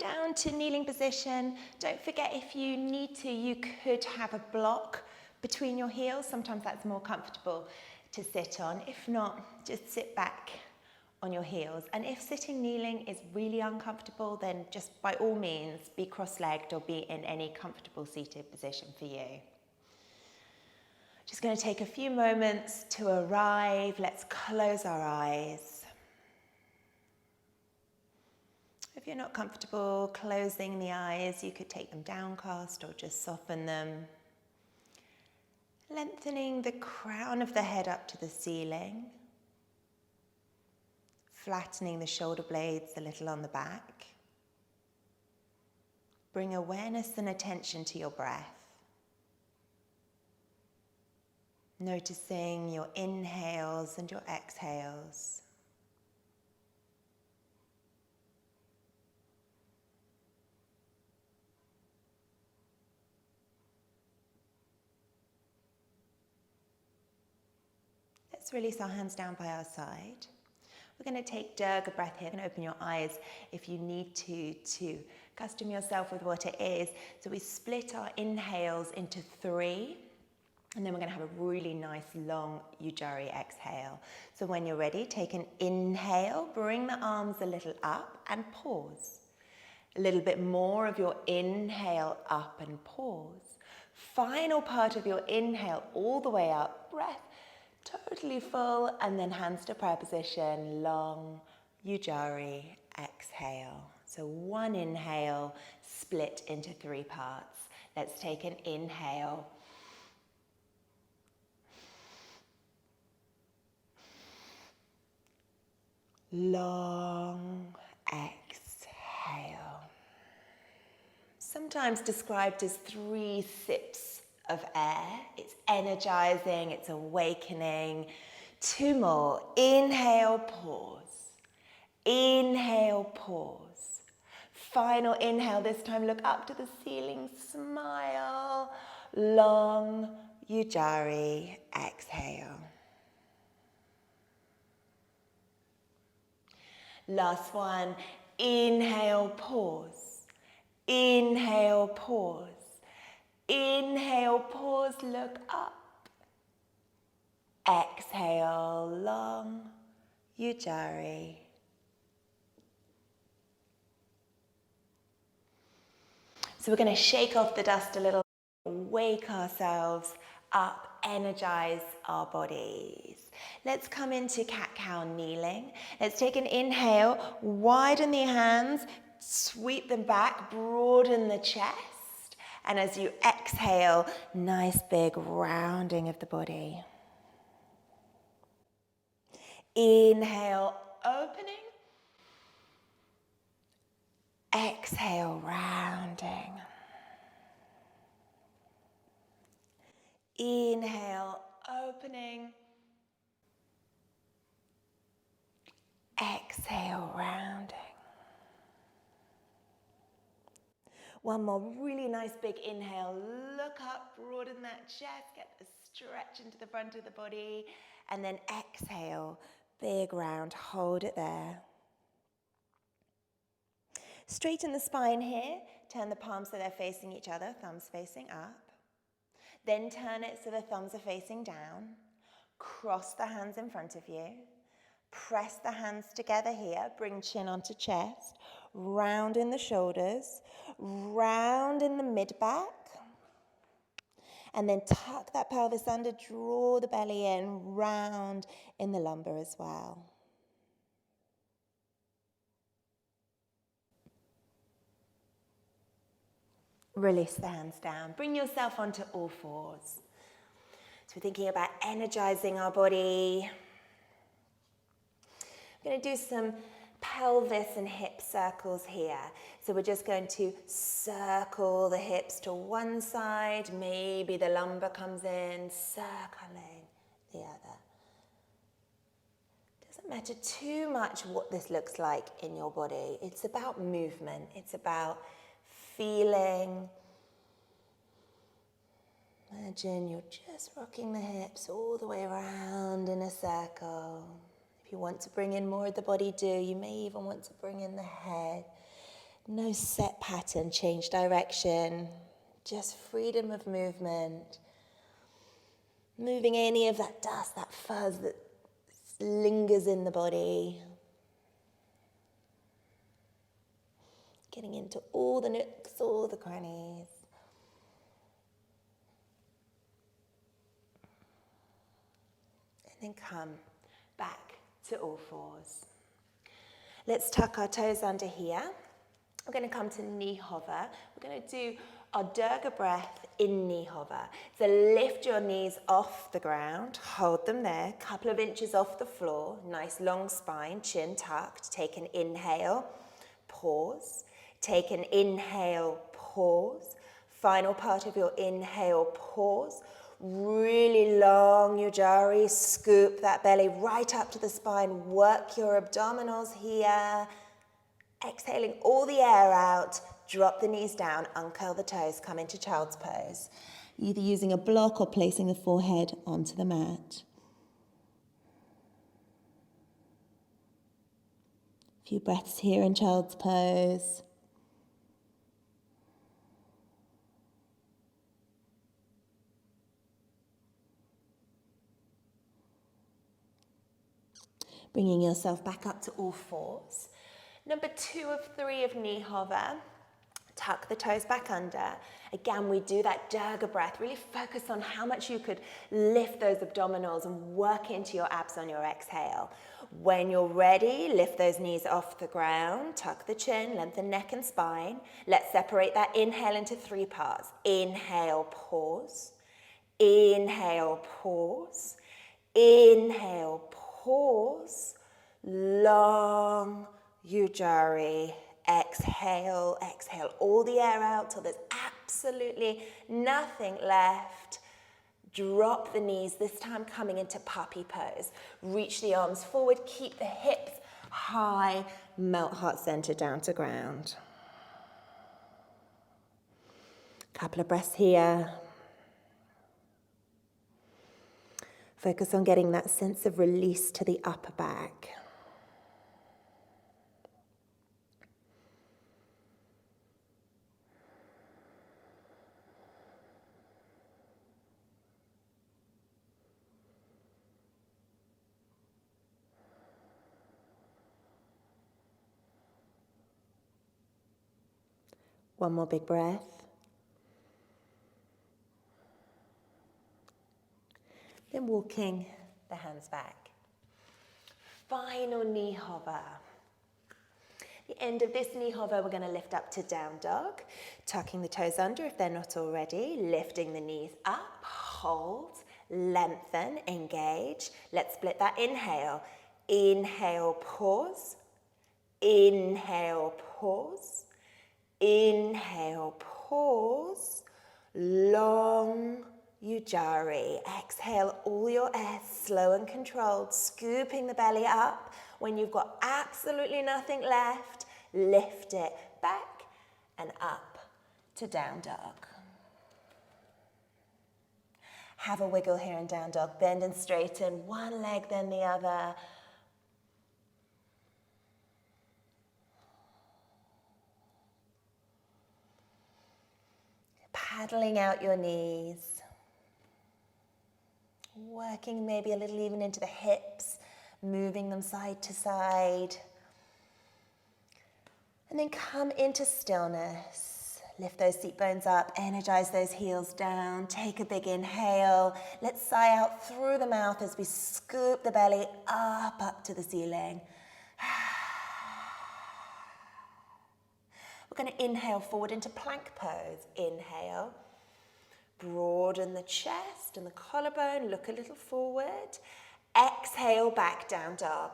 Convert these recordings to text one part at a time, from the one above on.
down to kneeling position. Don't forget, if you need to, you could have a block between your heels. Sometimes that's more comfortable to sit on. If not, just sit back on your heels. And if sitting kneeling is really uncomfortable, then just by all means be cross-legged or be in any comfortable seated position for you. Just going to take a few moments to arrive. Let's close our eyes. If you're not comfortable closing the eyes, you could take them downcast or just soften them. Lengthening the crown of the head up to the ceiling. Flattening the shoulder blades a little on the back. Bring awareness and attention to your breath. Noticing your inhales and your exhales. Let's release our hands down by our side. We're going to take Durga breath here. You can open your eyes if you need to custom yourself with what it is. So we split our inhales into 3. And then we're going to have a really nice long Ujjayi exhale. So when you're ready, take an inhale, bring the arms a little up and pause. A little bit more of your inhale up and pause. Final part of your inhale all the way up, breath totally full, and then hands to prayer position, long Ujjayi exhale. So one inhale split into 3 parts. Let's take an inhale. Long exhale. Sometimes described as 3 sips of air. It's energizing, it's awakening. 2 more. Inhale, pause. Inhale, pause. Final inhale. This time look up to the ceiling, smile. Long Ujjayi exhale. Last one, inhale, pause. Inhale, pause. Inhale, pause, look up. Exhale, long Ujjayi. So we're going to shake off the dust a little, wake ourselves up, energize our bodies. Let's come into cat-cow kneeling. Let's take an inhale, widen the hands, sweep them back, broaden the chest. And as you exhale, nice big rounding of the body. Inhale, opening. Exhale, rounding. Inhale, opening. Exhale, rounding. One more really nice big inhale. Look up, broaden that chest, get a stretch into the front of the body. And then exhale, big round, hold it there. Straighten the spine here. Turn the palms so they're facing each other, thumbs facing up. Then turn it so the thumbs are facing down. Cross the hands in front of you. Press the hands together here. Bring chin onto chest. Round in the shoulders. Round in the mid-back. And then tuck that pelvis under. Draw the belly in. Round in the lumbar as well. Release the hands down. Bring yourself onto all fours. So we're thinking about energizing our body. We're going to do some pelvis and hip circles here. So we're just going to circle the hips to one side. Maybe the lumbar comes in, circling the other. Doesn't matter too much what this looks like in your body. It's about movement. It's about feeling. Imagine you're just rocking the hips all the way around in a circle. If you want to bring in more of the body, do. You may even want to bring in the head. No set pattern, change direction, just freedom of movement. Moving any of that dust, that fuzz that lingers in the body. Getting into all the nooks, all the crannies. And then come back to all fours. Let's tuck our toes under here. We're going to come to knee hover. We're going to do our Durga breath in knee hover. So lift your knees off the ground, hold them there, couple of inches off the floor, nice long spine, chin tucked. Take an inhale, pause. Take an inhale, pause. Final part of your inhale, pause. Really long ujjayi, scoop that belly right up to the spine, work your abdominals here. Exhaling all the air out, drop the knees down, uncurl the toes, come into child's pose. Either using a block or placing the forehead onto the mat. A few breaths here in child's pose. Bringing yourself back up to all fours. Number 2 of 3 of knee hover. Tuck the toes back under. Again, we do that Durga breath. Really focus on how much you could lift those abdominals and work into your abs on your exhale. When you're ready, lift those knees off the ground. Tuck the chin, lengthen neck and spine. Let's separate that inhale into 3 parts. Inhale, pause. Inhale, pause. Inhale, pause. Long ujjayi. Exhale, exhale all the air out till there's absolutely nothing left. Drop the knees, this time coming into puppy pose. Reach the arms forward, keep the hips high, melt heart center down to ground. Couple of breaths here. Focus on getting that sense of release to the upper back. One more big breath. Then walking the hands back. Final knee hover. The end of this knee hover, we're going to lift up to down dog. Tucking the toes under if they're not already. Lifting the knees up. Hold. Lengthen. Engage. Let's split that inhale. Inhale, pause. Inhale, pause. Inhale, pause, long ujjayi. Exhale all your air, slow and controlled, scooping the belly up. When you've got absolutely nothing left, lift it back and up to down dog. Have a wiggle here in down dog. Bend and straighten, one leg then the other. Paddling out your knees, working maybe a little even into the hips, moving them side to side. And then come into stillness. Lift those seat bones up, energize those heels down, take a big inhale. Let's sigh out through the mouth as we scoop the belly up to the ceiling. We're going to inhale forward into plank pose. Inhale. Broaden the chest and the collarbone. Look a little forward. Exhale back down dog.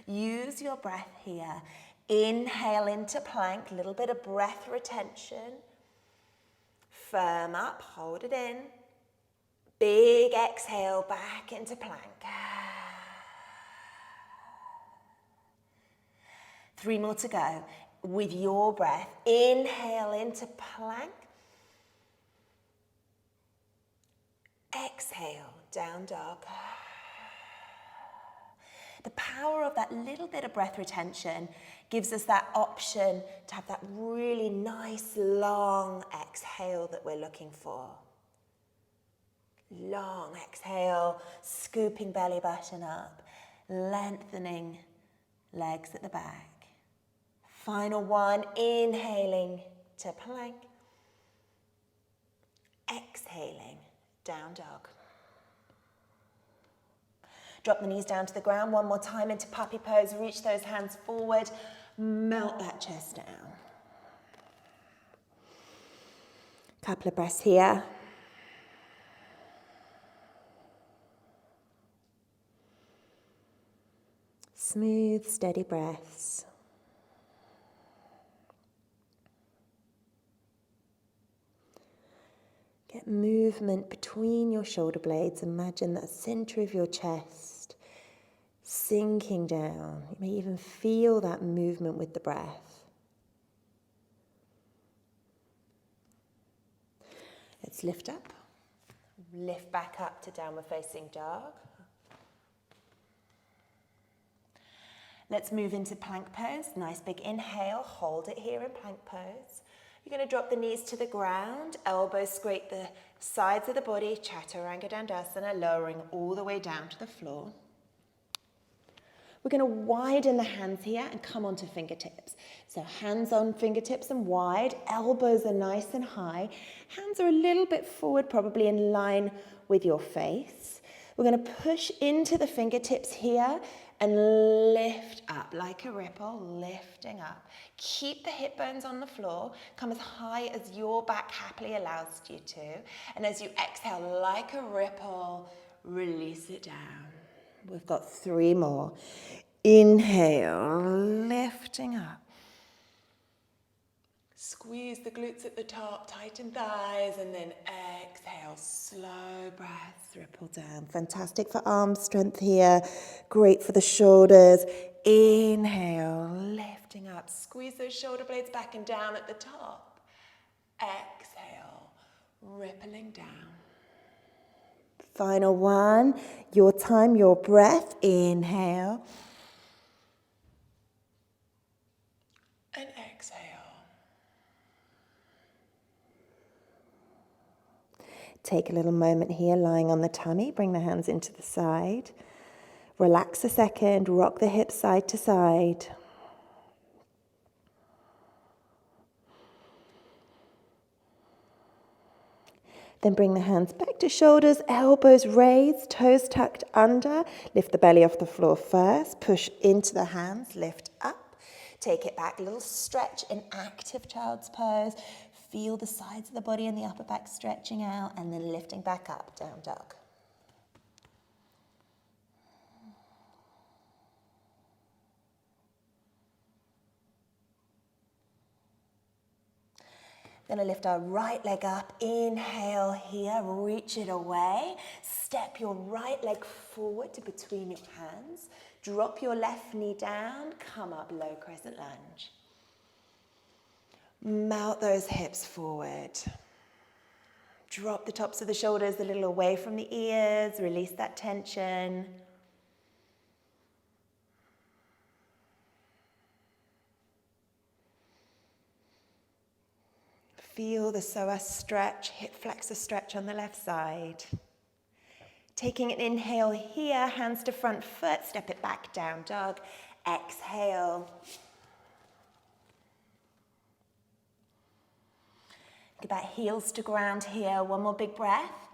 Use your breath here. Inhale into plank. Little bit of breath retention. Firm up. Hold it in. Big exhale back into plank. 3 more to go. With your breath, inhale into plank. Exhale, down dog. The power of that little bit of breath retention gives us that option to have that really nice long exhale that we're looking for. Long exhale, scooping belly button up, lengthening legs at the back. Final one, inhaling to plank. Exhaling, down dog. Drop the knees down to the ground. One more time into puppy pose. Reach those hands forward. Melt that chest down. Couple of breaths here. Smooth, steady breaths. Get movement between your shoulder blades. Imagine that center of your chest sinking down. You may even feel that movement with the breath. Let's lift up. Lift back up to downward facing dog. Let's move into plank pose. Nice big inhale. Hold it here in plank pose. You're going to drop the knees to the ground. Elbows scrape the sides of the body. Chaturanga Dandasana, lowering all the way down to the floor. We're going to widen the hands here and come onto fingertips. So hands on fingertips and wide. Elbows are nice and high. Hands are a little bit forward, probably in line with your face. We're going to push into the fingertips here and lift up like a ripple, lifting up. Keep the hip bones on the floor. Come as high as your back happily allows you to. And as you exhale like a ripple, release it down. We've got 3 more. Inhale, lifting up. Squeeze the glutes at the top, tighten thighs, and then exhale, slow breaths, ripple down. Fantastic for arm strength here. Great for the shoulders. Inhale, lifting up. Squeeze those shoulder blades back and down at the top. Exhale, rippling down. Final one, your time, your breath. Inhale. And exhale. Take a little moment here, lying on the tummy. Bring the hands into the side. Relax a second. Rock the hips side to side. Then bring the hands back to shoulders, elbows raised, toes tucked under. Lift the belly off the floor first. Push into the hands, lift up. Take it back, a little stretch in active child's pose. Feel the sides of the body and the upper back stretching out, and then lifting back up, down dog. Going to lift our right leg up. Inhale here, reach it away. Step your right leg forward to between your hands. Drop your left knee down. Come up, low crescent lunge. Melt those hips forward. Drop the tops of the shoulders a little away from the ears. Release that tension. Feel the psoas stretch, hip flexor stretch on the left side. Taking an inhale here, hands to front foot, step it back, down dog. Exhale. Get back, heels to ground here. One more big breath.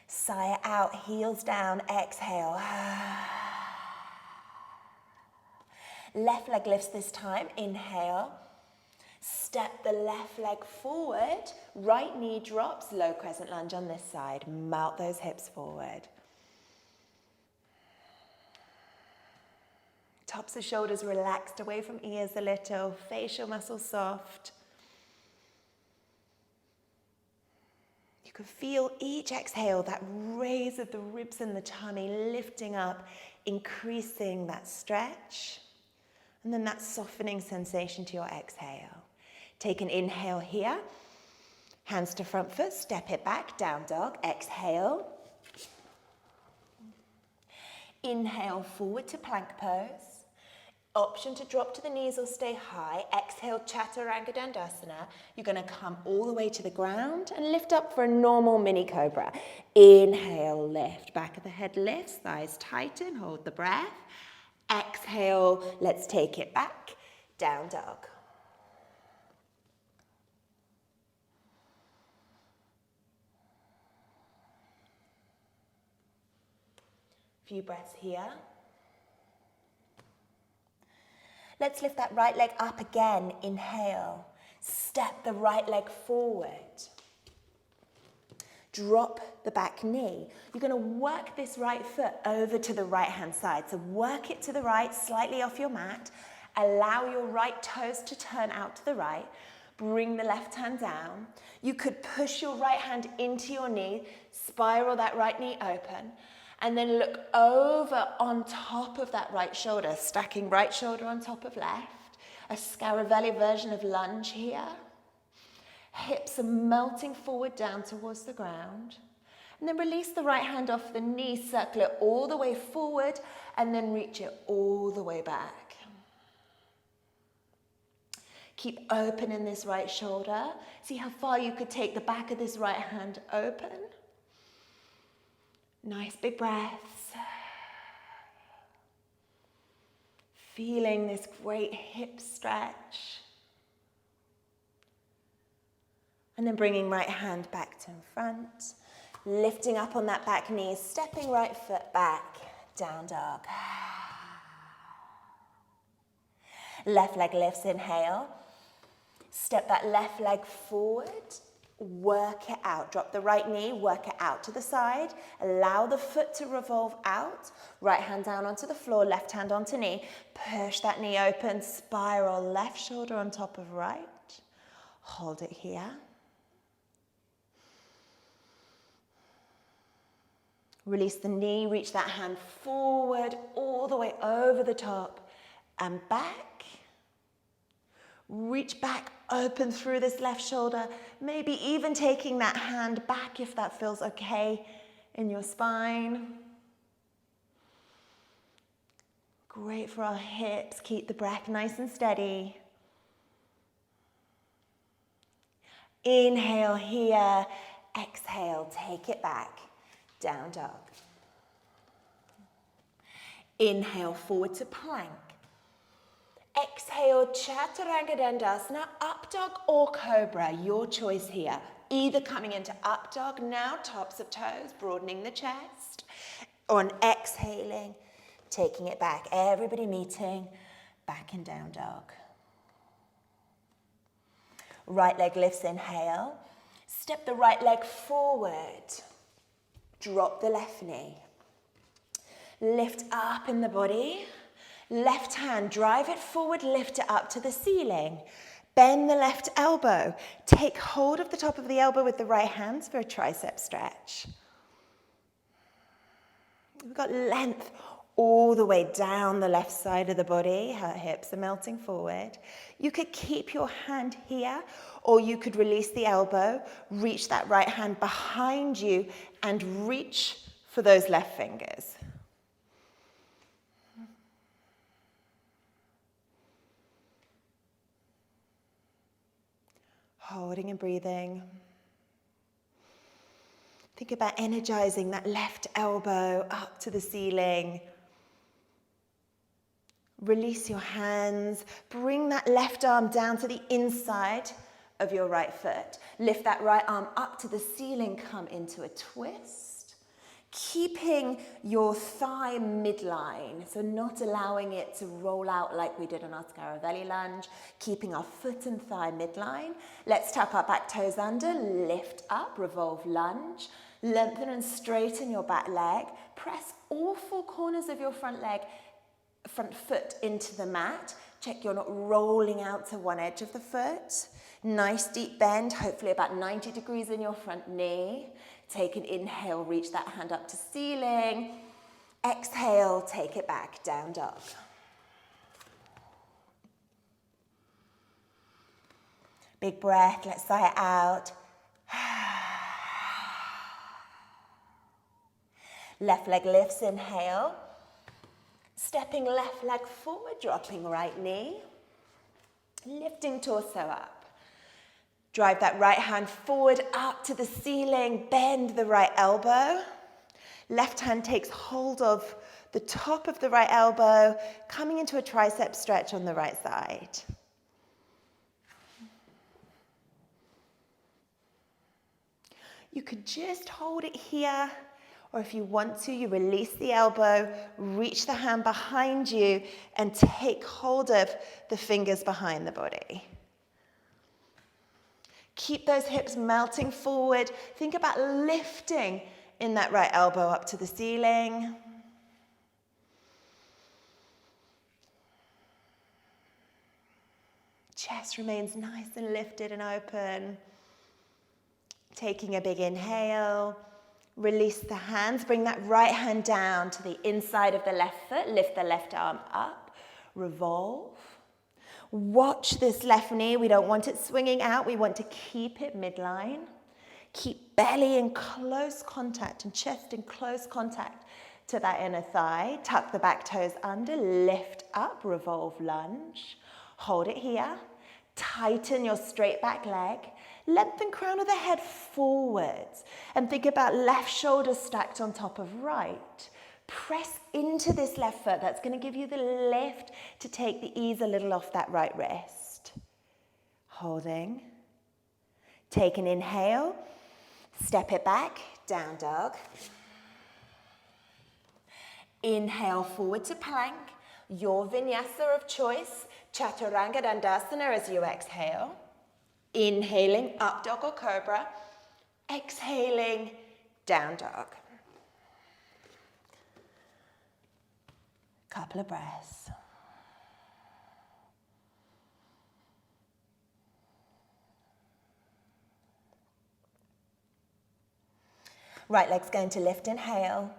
Sigh it out, heels down, exhale. Left leg lifts this time, inhale. Step the left leg forward, right knee drops, low crescent lunge on this side. Melt those hips forward. Tops of shoulders relaxed away from ears a little, facial muscles soft. You can feel each exhale, that raise of the ribs and the tummy lifting up, increasing that stretch. And then that softening sensation to your exhale. Take an inhale here. Hands to front foot, step it back, down dog. Exhale. Inhale, forward to plank pose. Option to drop to the knees or stay high. Exhale, Chaturanga Dandasana. You're going to come all the way to the ground and lift up for a normal mini cobra. Inhale, lift. Back of the head lifts, thighs tighten, hold the breath. Exhale, let's take it back. Down dog. Few breaths here. Let's lift that right leg up again. Inhale. Step the right leg forward. Drop the back knee. You're going to work this right foot over to the right hand side. So work it to the right, slightly off your mat. Allow your right toes to turn out to the right. Bring the left hand down. You could push your right hand into your knee, spiral that right knee open, and then look over on top of that right shoulder, stacking right shoulder on top of left. A Scaravelli version of lunge here. Hips are melting forward down towards the ground. And then release the right hand off the knee, circle it all the way forward, and then reach it all the way back. Keep open in this right shoulder. See how far you could take the back of this right hand open. Nice big breaths. Feeling this great hip stretch. And then bringing right hand back to in front. Lifting up on that back knee, stepping right foot back, down dog. Left leg lifts, inhale. Step that left leg forward. Work it out. Drop the right knee, work it out to the side. Allow the foot to revolve out. Right hand down onto the floor, left hand onto knee. Push that knee open, spiral left shoulder on top of right. Hold it here. Release the knee, reach that hand forward, all the way over the top and back. Reach back, open through this left shoulder, maybe even taking that hand back if that feels okay in your spine. Great for our hips. Keep the breath nice and steady. Inhale here, exhale, take it back, down dog. Inhale, forward to plank. Exhale, Chaturanga Dandasana, up dog or cobra, your choice here. Either coming into up dog now, tops of toes, broadening the chest, or on exhaling, taking it back. Everybody meeting, back and down dog. Right leg lifts, inhale. Step the right leg forward. Drop the left knee. Lift up in the body. Left hand, drive it forward, lift it up to the ceiling. Bend the left elbow. Take hold of the top of the elbow with the right hands for a tricep stretch. We've got length all the way down the left side of the body. Her hips are melting forward. You could keep your hand here, or you could release the elbow, reach that right hand behind you, and reach for those left fingers. Holding and breathing. Think about energizing that left elbow up to the ceiling. Release your hands. Bring that left arm down to the inside of your right foot. Lift that right arm up to the ceiling. Come into a twist. Keeping your thigh midline, so not allowing it to roll out like we did on our Scaravelli lunge. Keeping our foot and thigh midline. Let's tuck our back toes under. Lift up, revolve lunge. Lengthen and straighten your back leg. Press all four corners of your front foot into the mat. Check you're not rolling out to one edge of the foot. Nice deep bend, hopefully about 90 degrees in your front knee. Take an inhale, reach that hand up to ceiling. Exhale, take it back, down dog. Big breath, let's sigh it out. Left leg lifts, inhale. Stepping left leg forward, dropping right knee. Lifting torso up. Drive that right hand forward up to the ceiling. Bend the right elbow. Left hand takes hold of the top of the right elbow, coming into a tricep stretch on the right side. You could just hold it here, or if you want to, you release the elbow, reach the hand behind you, and take hold of the fingers behind the body. Keep those hips melting forward. Think about lifting in that right elbow up to the ceiling. Chest remains nice and lifted and open. Taking a big inhale, release the hands, bring that right hand down to the inside of the left foot, lift the left arm up, revolve. Watch this left knee, we don't want it swinging out, we want to keep it midline. Keep belly in close contact and chest in close contact to that inner thigh. Tuck the back toes under, lift up, revolve lunge. Hold it here, tighten your straight back leg. Lengthen crown of the head forwards and think about left shoulder stacked on top of right. Press into this left foot. That's going to give you the lift to take the ease a little off that right wrist. Holding. Take an inhale. Step it back. Down dog. Inhale forward to plank. Your vinyasa of choice. Chaturanga Dandasana as you exhale. Inhaling, up dog or cobra. Exhaling, down dog. Couple of breaths. Right leg's going to lift, inhale.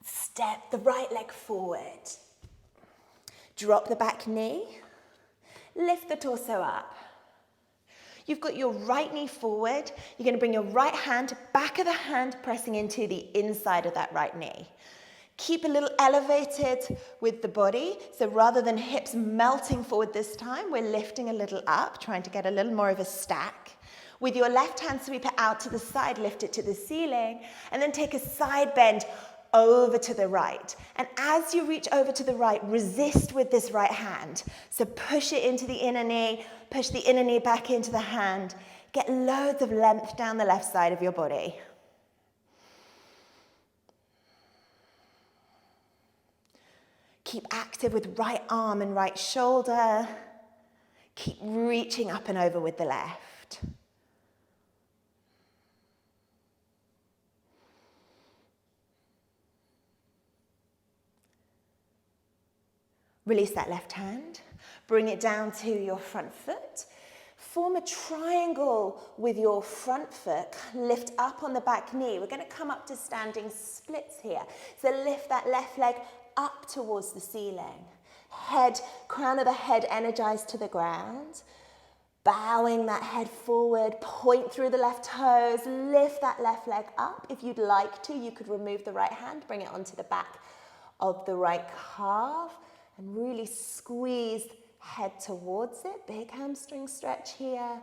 Step the right leg forward. Drop the back knee. Lift the torso up. You've got your right knee forward. You're going to bring your right hand, back of the hand, pressing into the inside of that right knee. Keep a little elevated with the body. So rather than hips melting forward this time, we're lifting a little up, trying to get a little more of a stack. With your left hand, sweep it out to the side, lift it to the ceiling, and then take a side bend over to the right. And as you reach over to the right, resist with this right hand. So push it into the inner knee, push the inner knee back into the hand. Get loads of length down the left side of your body. Keep active with right arm and right shoulder. Keep reaching up and over with the left. Release that left hand, bring it down to your front foot. Form a triangle with your front foot, lift up on the back knee. We're going to come up to standing splits here. So lift that left leg up towards the ceiling. Head, crown of the head energized to the ground. Bowing that head forward, point through the left toes, lift that left leg up. If you'd like to, you could remove the right hand, bring it onto the back of the right calf. And really squeeze head towards it. Big hamstring stretch here.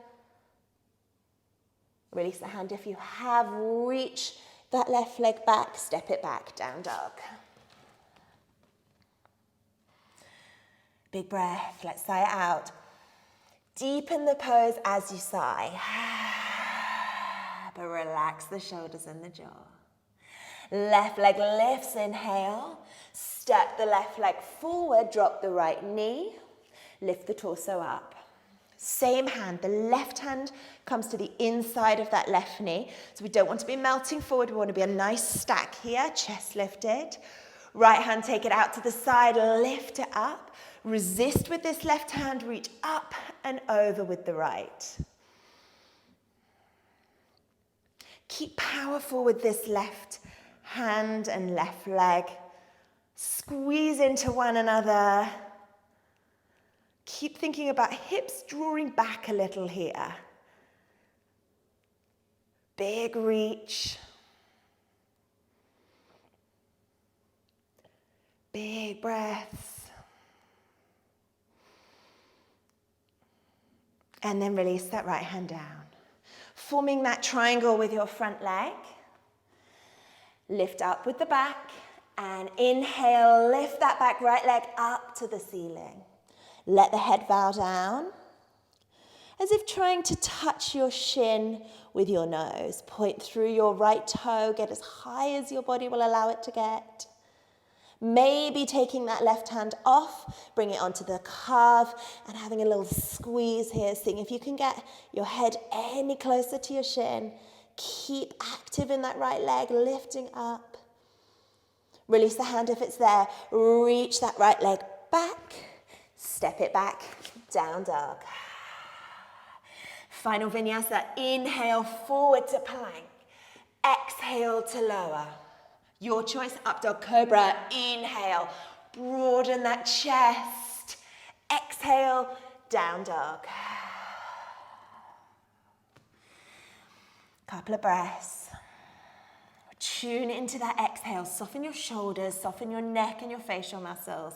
Release the hand if you have. Reach that left leg back. Step it back. Down dog. Big breath. Let's sigh it out. Deepen the pose as you sigh. But relax the shoulders and the jaw. Left leg lifts, inhale. Step the left leg forward, drop the right knee. Lift the torso up. Same hand, the left hand comes to the inside of that left knee. So we don't want to be melting forward, we want to be a nice stack here, chest lifted. Right hand, take it out to the side, lift it up. Resist with this left hand, reach up and over with the right. Keep powerful with this left hand and left leg. Squeeze into one another. Keep thinking about hips drawing back a little here. Big reach. Big breaths. And then release that right hand down. Forming that triangle with your front leg. Lift up with the back. And inhale, lift that back right leg up to the ceiling. Let the head bow down. As if trying to touch your shin with your nose. Point through your right toe. Get as high as your body will allow it to get. Maybe taking that left hand off, bring it onto the calf and having a little squeeze here. Seeing if you can get your head any closer to your shin. Keep active in that right leg, lifting up. Release the hand if it's there. Reach that right leg back. Step it back, down dog. Final vinyasa, inhale forward to plank. Exhale to lower. Your choice, up dog cobra, inhale, broaden that chest. Exhale, down dog. Couple of breaths. Tune into that exhale, soften your shoulders, soften your neck and your facial muscles,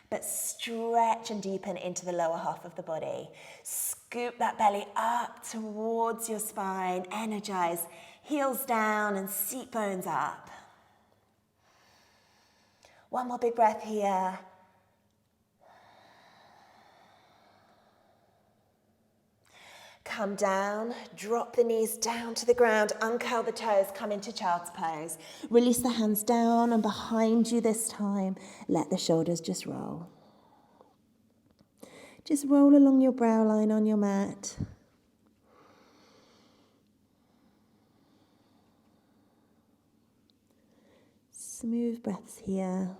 but stretch and deepen into the lower half of the body. Scoop that belly up towards your spine, energize, heels down and seat bones up. One more big breath here. Come down, drop the knees down to the ground, uncurl the toes, come into child's pose. Release the hands down and behind you this time. Let the shoulders just roll. Just roll along your brow line on your mat. Smooth breaths here.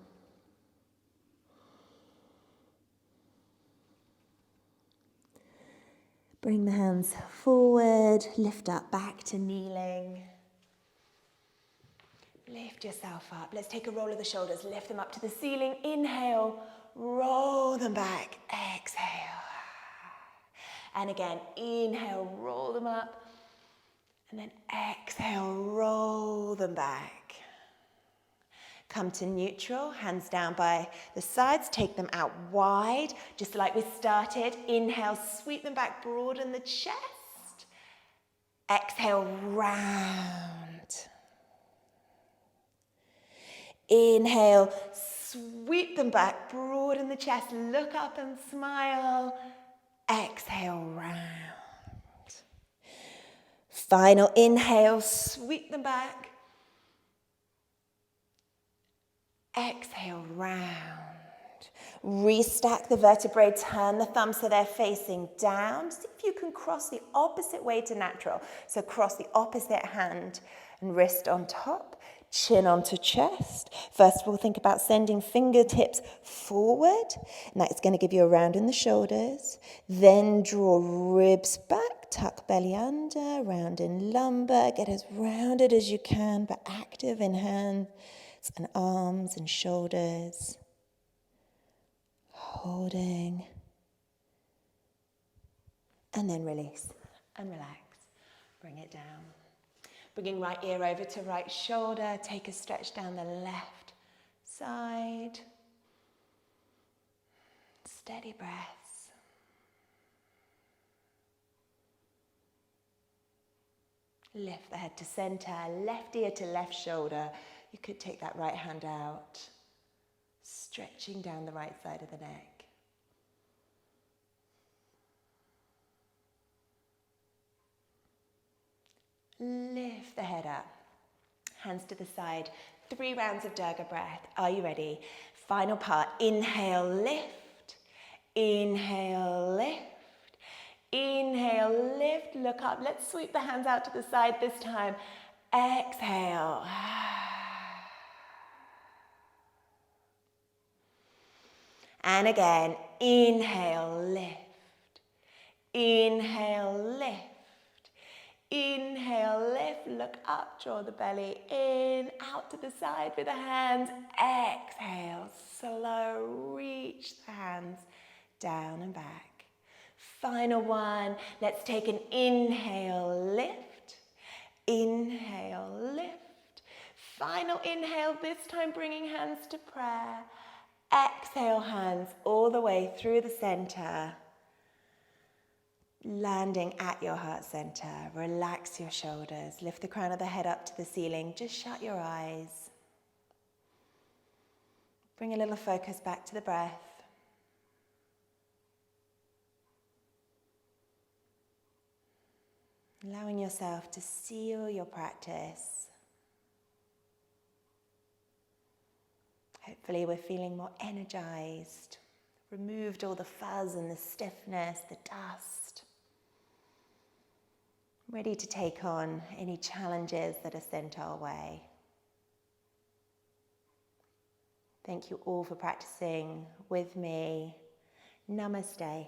Bring the hands forward, lift up back to kneeling. Lift yourself up. Let's take a roll of the shoulders, lift them up to the ceiling. Inhale, roll them back. Exhale. And again, inhale, roll them up. And then exhale, roll them back. Come to neutral, hands down by the sides, take them out wide, just like we started. Inhale, sweep them back, broaden the chest. Exhale, round. Inhale, sweep them back, broaden the chest, look up and smile. Exhale, round. Final inhale, sweep them back. Exhale, round. Restack the vertebrae, turn the thumbs so they're facing down. See if you can cross the opposite way to natural. So cross the opposite hand and wrist on top, chin onto chest. First of all, think about sending fingertips forward, and that is going to give you a round in the shoulders. Then draw ribs back, tuck belly under, round in lumbar. Get as rounded as you can, but active in hands and arms and shoulders. Holding. And then release and relax. Bring it down. Bringing right ear over to right shoulder. Take a stretch down the left side. Steady breaths. Lift the head to center, left ear to left shoulder. You could take that right hand out, stretching down the right side of the neck. Lift the head up, hands to the side. 3 rounds of Durga breath. Are you ready? Final part. Inhale, lift. Inhale, lift. Inhale, lift. Look up. Let's sweep the hands out to the side this time. Exhale. And again, inhale, lift. Inhale, lift. Inhale, lift, look up, draw the belly in, out to the side with the hands. Exhale, slow, reach the hands down and back. Final one, let's take an inhale, lift. Inhale, lift. Final inhale, this time bringing hands to prayer. Exhale, hands all the way through the center, landing at your heart center. Relax your shoulders, lift the crown of the head up to the ceiling, just shut your eyes. Bring a little focus back to the breath. Allowing yourself to seal your practice. Hopefully we're feeling more energized, removed all the fuzz and the stiffness, the dust. Ready to take on any challenges that are sent our way. Thank you all for practicing with me. Namaste.